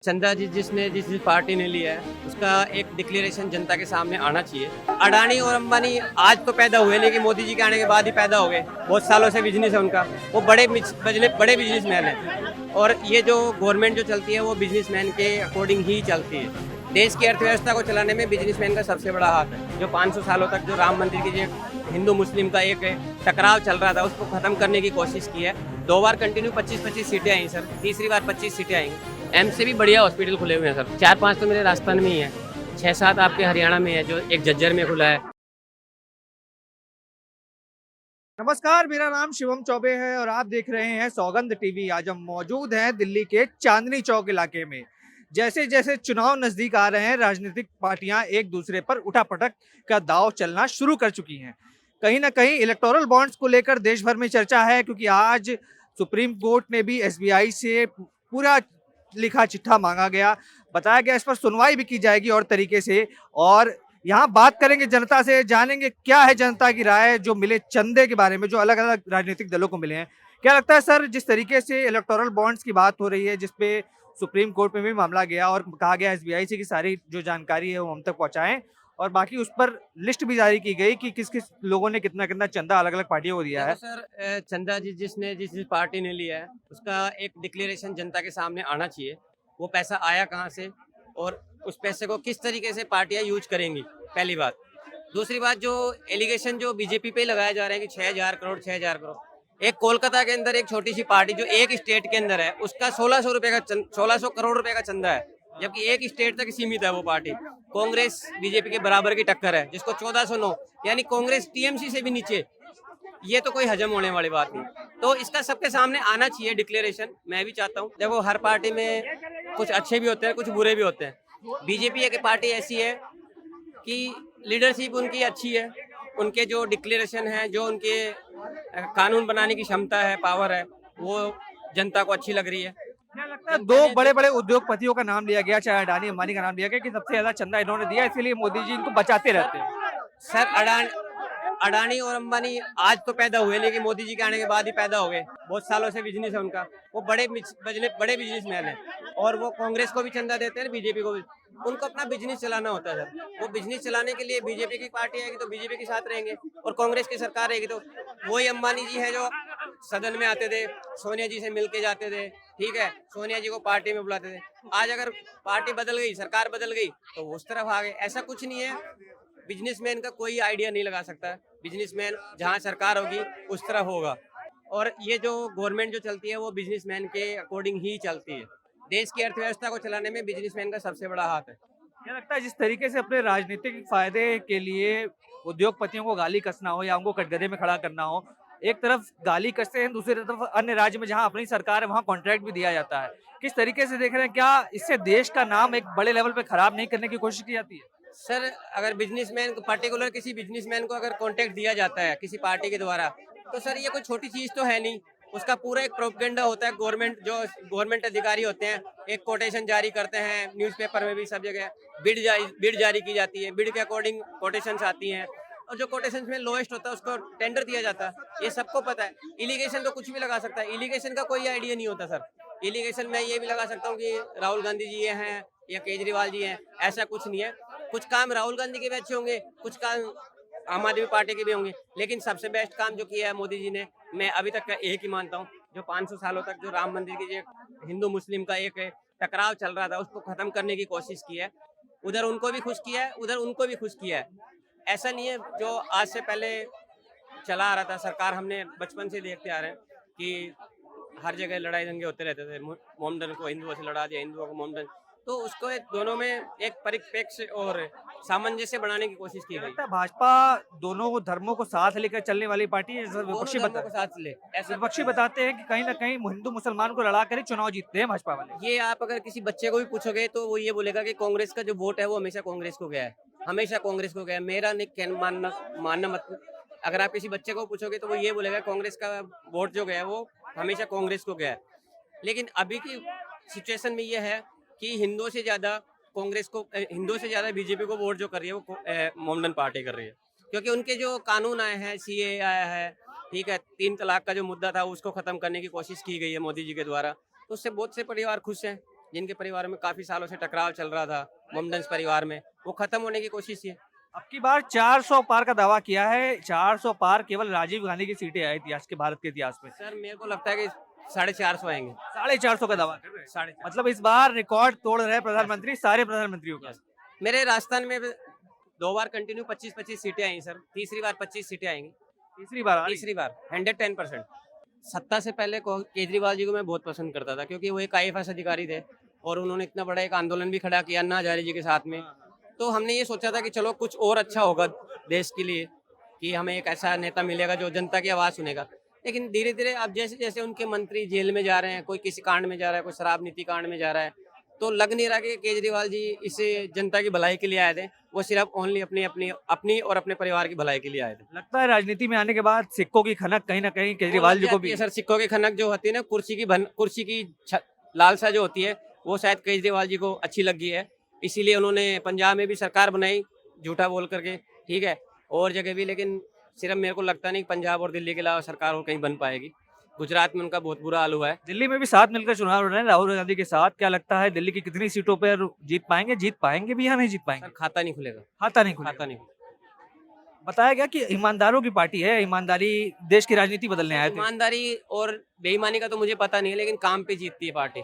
चंदा जिस जिस पार्टी ने लिया है उसका एक डिक्लेरेशन जनता के सामने आना चाहिए। अडानी और अंबानी आज तो पैदा हुए नहीं कि मोदी जी के आने के बाद ही पैदा हो गए। बहुत सालों से बिजनेस है उनका। वो बड़े बिजनेसमैन हैं और ये जो गवर्नमेंट जो चलती है वो बिजनेसमैन के अकॉर्डिंग ही चलती है। देश की अर्थव्यवस्था को चलाने में बिजनेसमैन का सबसे बड़ा हाथ है। जो 500 सालों तक जो राम मंदिर की जो हिंदू मुस्लिम का एक टकराव चल रहा था उसको खत्म करने की कोशिश की है। 2 बार कंटिन्यू 25-25 सीटें आई सर, तीसरी बार 25 सीटें आएंगी। एम्स से भी बढ़िया हॉस्पिटल खुले हुए हैं सर। 4-5 तो मेरे राजस्थान में ही है, 6-7 आपके हरियाणा में है, जो एक झज्जर में खुला है। नमस्कार, मेरा नाम शिवम चौबे है और आप देख रहे हैं सौगंध टीवी। आज हम मौजूद हैं दिल्ली के चांदनी चौक इलाके में। जैसे जैसे चुनाव नजदीक आ रहे हैं, राजनीतिक पार्टियां एक दूसरे पर उठापटक का दांव चलना शुरू कर चुकी हैं। कहीं ना कहीं इलेक्टोरल बॉन्ड्स को लेकर देश भर में चर्चा है, क्योंकि आज सुप्रीम कोर्ट ने भी एसबीआई से पूरा लिखा चिट्ठा मांगा गया। बताया गया इस पर सुनवाई भी की जाएगी और तरीके से। और यहाँ बात करेंगे जनता से, जानेंगे क्या है जनता की राय जो मिले चंदे के बारे में, जो अलग अलग राजनीतिक दलों को मिले हैं। क्या लगता है सर, जिस तरीके से इलेक्टोरल बॉन्ड्स की बात हो रही है, जिसपे सुप्रीम कोर्ट में भी मामला गया और कहा गया एसबीआई से कि सारी जो जानकारी है वो हम तक पहुंचाएं, और बाकी उस पर लिस्ट भी जारी की गई कि किस किस लोगों ने कितना कितना चंदा अलग अलग पार्टियों को दिया देखो है। सर, चंदा जिस पार्टी ने लिया है उसका एक डिक्लेरेशन जनता के सामने आना चाहिए। वो पैसा आया कहाँ से और उस पैसे को किस तरीके से पार्टियां यूज करेंगी, पहली बात। दूसरी बात, जो एलिगेशन जो बीजेपी पे लगाए जा रहे हैं कि 6,000 करोड़ 6,000 करोड़, एक कोलकाता के अंदर एक छोटी सी पार्टी जो एक स्टेट के अंदर है उसका 1600 करोड़ रुपए का चंदा है, जबकि एक स्टेट तक सीमित है वो पार्टी। कांग्रेस बीजेपी के बराबर की टक्कर है जिसको 1409, यानी कांग्रेस टीएमसी से भी नीचे। ये तो कोई हजम होने वाली बात नहीं। तो इसका सबके सामने आना चाहिए डिक्लेरेशन। मैं भी चाहता हूँ, देखो हर पार्टी में कुछ अच्छे भी होते हैं, कुछ बुरे भी होते हैं। बीजेपी एक पार्टी ऐसी है कि लीडरशिप उनकी अच्छी है, उनके जो डिक्लेरेशन है, जो उनके कानून बनाने की क्षमता है, पावर है, वो जनता को अच्छी लग रही है। क्या लगता है, जनता दो ने बड़े बड़े उद्योगपतियों का नाम लिया गया, चाहे अडानी अंबानी का नाम लिया गया कि सबसे ज्यादा चंदा इन्होंने दिया, इसीलिए मोदी जी इनको बचाते रहते हैं। सर, अडानी और अंबानी आज तो पैदा हुए नहीं कि मोदी जी के आने के बाद ही पैदा हो गए। बहुत सालों से बिजनेस है उनका। वो बड़े बिजनेसमैन हैं और वो कांग्रेस को भी चंदा देते हैं, बीजेपी को भी। उनको अपना बिजनेस चलाना होता है सर। वो बिजनेस चलाने के लिए बीजेपी की पार्टी आएगी तो बीजेपी के साथ रहेंगे, और कांग्रेस की सरकार रहेगी तो वही अंबानी जी है जो सदन में आते थे, सोनिया जी से मिल के जाते थे, ठीक है, सोनिया जी को पार्टी में बुलाते थे। आज अगर पार्टी बदल गई, सरकार बदल गई, तो वो उस तरफ आ गए। ऐसा कुछ नहीं है। बिजनेसमैन का कोई आइडिया नहीं लगा सकता। बिजनेसमैन जहाँ सरकार होगी उस तरफ होगा। और ये जो गवर्नमेंट जो चलती है वो बिजनेसमैन के अकॉर्डिंग ही चलती है। देश की अर्थव्यवस्था को चलाने में बिजनेसमैन का सबसे बड़ा हाथ है। क्या लगता है, जिस तरीके से अपने राजनीतिक फायदे के लिए उद्योगपतियों को गाली कसना हो या उनको कटघरे में खड़ा करना हो, एक तरफ गाली कसते हैं, दूसरी तरफ अन्य राज्य में जहां अपनी सरकार है वहां कॉन्ट्रैक्ट भी दिया जाता है। किस तरीके से देख रहे हैं, क्या इससे देश का नाम एक बड़े लेवल पे खराब नहीं करने की कोशिश की जाती है? सर, अगर बिजनेसमैन को पर्टिकुलर किसी बिजनेसमैन को अगर कॉन्टेक्ट दिया जाता है किसी पार्टी के द्वारा, तो सर ये कोई छोटी चीज तो है नहीं। उसका पूरा एक प्रोपेगेंडा होता है। गवर्नमेंट अधिकारी होते हैं, एक कोटेशन जारी करते हैं, न्यूज़पेपर में भी सब जगह बिड जारी की जाती है। बिड के अकॉर्डिंग कोटेशंस आती हैं, और जो कोटेशंस में लोएस्ट होता है उसको टेंडर दिया जाता है। ये सबको पता है। इलीगेशन तो कुछ भी लगा सकता है, इलीगेशन का कोई आइडिया नहीं होता सर। इलीगेशन में ये भी लगा सकता हूँ कि राहुल गांधी जी ये हैं या केजरीवाल जी हैं, ऐसा कुछ नहीं है। कुछ काम राहुल गांधी के भी अच्छे होंगे, कुछ काम आम आदमी पार्टी के भी होंगे, लेकिन सबसे बेस्ट काम जो किया है मोदी जी ने, मैं अभी तक का एक ही मानता हूँ। जो 500 सालों तक जो राम मंदिर की जो हिंदू मुस्लिम का एक टकराव चल रहा था उसको खत्म करने की कोशिश की है। उधर उनको भी खुश किया है, उधर उनको भी खुश किया है। ऐसा नहीं है जो आज से पहले चला आ रहा था सरकार, हमने बचपन से देखते आ रहे हैं कि हर जगह लड़ाई दंगे होते रहते थे। मोमडन को हिंदुओं से लड़ा दिया, हिंदुओं को मोमडन। तो उसको दोनों में एक परिप्रेक्ष्य और सामंजस्य बनाने की कोशिश की क्या गई। लगता है, भाजपा दोनों धर्मों को साथ लेकर चलने वाली पार्टी है, जैसा दोनों विपक्षी धर्मों को बता साथ ले, ऐसा कुछ विपक्षी नहीं है। बताते हैं कि कहीं ना कहीं हिंदू मुसलमान को लड़ा कर ही चुनाव जीतते हैं भाजपा वाले। ये आप अगर किसी बच्चे को भी पूछोगे तो वो ये बोलेगा कि कांग्रेस का जो वोट है वो हमेशा कांग्रेस को गया है, हमेशा कांग्रेस को गया है। मेरा नहीं मानना मानना मत। अगर आप किसी बच्चे को पूछोगे तो वो ये बोलेगा कांग्रेस का वोट जो गया है वो हमेशा कांग्रेस को गया है। लेकिन अभी की सिचुएशन में ये है कि हिंदुओं से ज्यादा बीजेपी को वोट जो कर रही है वो मोमडन पार्टी कर रही है। क्योंकि उनके जो कानून आए हैं, सीए आया है, ठीक है, 3 तलाक का जो मुद्दा था उसको खत्म करने की कोशिश की गई है मोदी जी के द्वारा। तो उससे बहुत से परिवार खुश हैं। जिनके परिवार में काफी सालों से टकराव चल रहा था, मोमडन्स परिवार में, वो खत्म होने की कोशिश है। अब की बार 400 पार का दावा किया है। 400 पार केवल राजीव गांधी की सीटें आई इतिहास के, भारत के इतिहास में। सर मेरे को लगता है कि 450 आएंगे। 450 का दावा कर रहे हैं। 450। मतलब इस बार रिकॉर्ड तोड़ रहे हैं प्रधानमंत्री, सारे प्रधानमंत्रियों का। मेरे राजस्थान में 2 बार कंटिन्यू 25-25 सीटें आई सर, तीसरी बार 25 सीटें आएंगी। तीसरी बार आ रही है। तीसरी बार 110%। सत्ता से पहले केजरीवाल जी को मैं बहुत पसंद करता था, क्योंकि वो एक IAS अधिकारी थे और उन्होंने इतना बड़ा एक आंदोलन भी खड़ा किया अन्ना हजारे जी के साथ में। तो हमने ये सोचा था कि चलो कुछ और अच्छा होगा देश के लिए, कि हमें एक ऐसा नेता मिलेगा जो जनता की आवाज़ सुनेगा। लेकिन धीरे धीरे अब जैसे जैसे उनके मंत्री जेल में जा रहे हैं, कोई किसी कांड में जा रहा है, कोई शराब नीति कांड में जा रहा है, तो लग नहीं रहा कि केजरीवाल जी इसे जनता की भलाई के लिए आए थे। वो सिर्फ ओनली अपनी और अपने परिवार की भलाई के लिए आए थे। लगता है राजनीति में आने के बाद सिक्कों की खनक कहीं ना कहीं केजरीवाल जी को भी। सर सिक्कों की खनक जो होती है ना, कुर्सी की लालसा जो होती है, वो शायद केजरीवाल जी को अच्छी लगी है, इसीलिए उन्होंने पंजाब में भी सरकार बनाई झूठा बोल करके, ठीक है, और जगह भी। लेकिन सिर्फ मेरे को लगता नहीं कि पंजाब और दिल्ली के अलावा सरकार और कहीं बन पाएगी। गुजरात में उनका बहुत बुरा हाल हुआ है। दिल्ली में भी साथ मिलकर चुनाव लड़ रहे हैं राहुल गांधी के साथ। क्या लगता है दिल्ली की कितनी सीटों पर जीत पाएंगे भी या नहीं जीत पाएंगे? सर खाता नहीं खुलेगा। खाता नहीं खुलेगा। खाता नहीं। बताया गया कि ईमानदारों की पार्टी है, ईमानदारी देश की राजनीति बदलने आए थे। ईमानदारी और बेईमानी का तो मुझे पता नहीं है, लेकिन काम पे जीतती है पार्टी।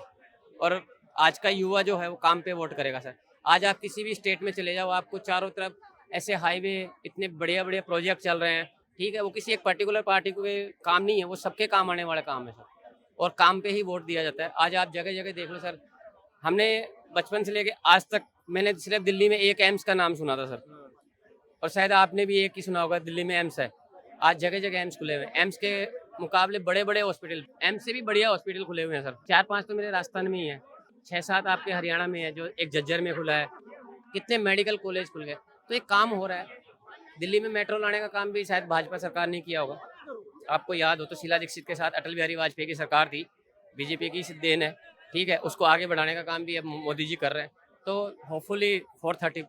और आज का युवा जो है वो काम पे वोट करेगा सर। आज आप किसी भी स्टेट में चले जाओ, आपको चारों तरफ ऐसे हाईवे, इतने बढ़िया बढ़िया प्रोजेक्ट चल रहे हैं, ठीक है, वो किसी एक पर्टिकुलर पार्टी के काम नहीं है, वो सबके काम आने वाले काम है सर, और काम पे ही वोट दिया जाता है। आज आप जगह जगह देख लो सर, हमने बचपन से लेके आज तक मैंने सिर्फ दिल्ली में एक एम्स का नाम सुना था सर, और शायद आपने भी एक ही सुना होगा, दिल्ली में एम्स है। आज जगह जगह एम्स खुले हुए हैं। एम्स के मुकाबले बड़े बड़े हॉस्पिटल, एम्स से भी बढ़िया हॉस्पिटल खुले हुए हैं सर। 4-5 तो मेरे राजस्थान में ही है, 6-7 आपके हरियाणा में है, जो एक झज्जर में खुला है। कितने मेडिकल कॉलेज खुल गए, तो एक काम हो रहा है। दिल्ली में मेट्रो लाने का काम भी शायद भाजपा सरकार ने किया होगा। आपको याद हो तो शीला दीक्षित के साथ अटल बिहारी वाजपेयी की सरकार थी, बीजेपी की देन है, ठीक है, उसको आगे बढ़ाने का काम भी अब मोदी जी कर रहे हैं। तो होपफुली 430,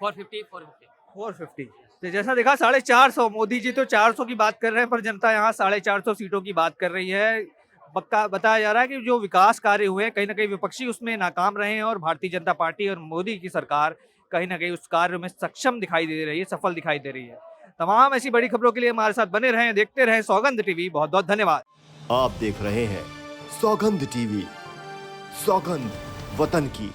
450, 450। तो जैसा देखा 450, मोदी जी तो 400 की बात कर रहे हैं, पर जनता यहाँ 450 सीटों की बात कर रही है। पक्का बताया जा रहा है कि जो विकास कार्य हुए हैं कहीं ना कहीं विपक्षी उसमें नाकाम रहे हैं, और भारतीय जनता पार्टी और मोदी की सरकार कहीं ना कहीं उस कार्य में सक्षम दिखाई दे रही है, सफल दिखाई दे रही है। तमाम ऐसी बड़ी खबरों के लिए हमारे साथ बने रहें, देखते रहें सौगंध टीवी। बहुत बहुत धन्यवाद। आप देख रहे हैं सौगंध टीवी, सौगंध वतन की।